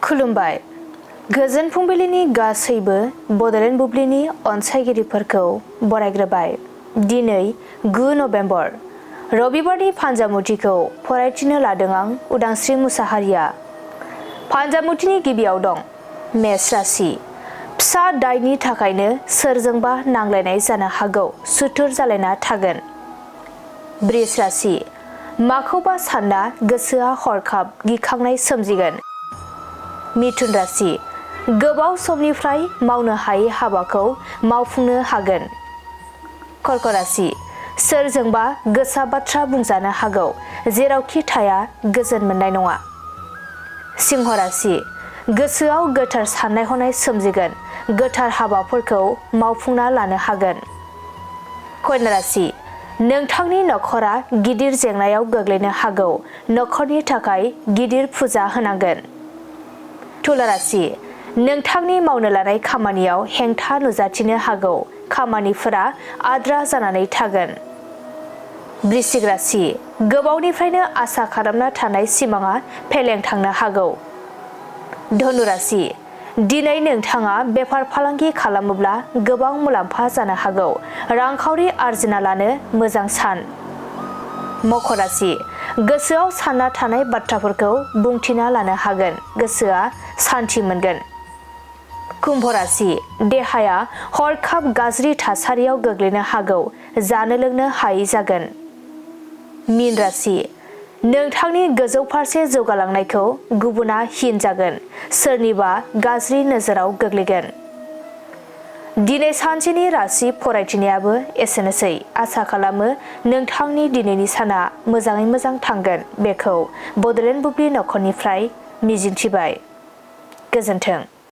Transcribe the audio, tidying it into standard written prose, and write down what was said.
खुलुमबाय। गोजोन फुंबिलिनि गासैबो बड'लेण्ड बुब्लिनि अनसायगिरिफोरखौ बरायग्रोबाय। दिनै 9 नभेम्बर रबिबारनि फान्जामुथिखौ फरायथिनो लादों आं उदांस्रि मुसाहारिया। फान्जामुथिनि गिबियाव दं मेष राशि। फिसा दायनि थाखायनो सोरजोंबा नांलायनाय जानो हागौ, सुथुर जालायना थागोन। बृष राशि। माखौबा सानना गोसोआ हरखाब गिखांनाय सोमजिगोन। मिथुन राशि। गोबाव समनिफ्राय मावनो हायै हाबाखौ मावफुंनो हागोन। कर्क राशि। सोरजोंबा गोसा बाथ्रा बुंजानो हागौ, जेरावखि थाया गोजोन मोननाय नङा। सिंह राशि। गोसोआव गोथार साननाय हनाय सोमजिगोन, गोथार हाबाफोरखौ मावफुंना लानो हागोन। कन्या राशि। नोंथांनि नखरा गिदिर जेंनायाव गोग्लैनो हागौ, नखरनि थाखाय गिदिर फुजा होनांगोन। तुला राशि। नोंथांनि मावनो लानाय खामानियाव हेंथा नुजाथिनो हागौ, खामानिफोरा आद्रा जानानै थागोन। वृश्चिक राशि। गोबावनिफ्रायनो आसा खालामना थानाय सिमाङा फेलें थांनो हागौ। धनु राशि। दिनै नोंथाङा बेफार फालांगि खालामोब्ला गोबां मुलाम्फा जानो हागौ, रांखावरि आरजिना लानो मोजां सान। मकर राशि। गोसोआव सानना थानाय बाथ्राफोरखौ बुंथिना लानो हागोन, गोसोआ सान्थि मोनगोन। कुम्भ राशि। देहाया हरखाब गाज्रि थासारियाव गोग्लैनो हागौ, जानो लोंनो हायै जागोन। मीन राशि। नोंथांनि गोजौ फारसे जौगालांनायखौ गुबुना हिन जागोन, सोरनिबा गाज्रि नोजोराव गोग्लैगोन। दिनै सानसेनि राशि फरायथिनायाबो एसेनोसै। आसा खालामो नोंथांनि दिनैनि साना मोजाङै मोजां थांगोन, बेखौ बड'लेण्ड बुब्लि नखरनिफ्राय मिजिंथिबाय। गोजोन्थों।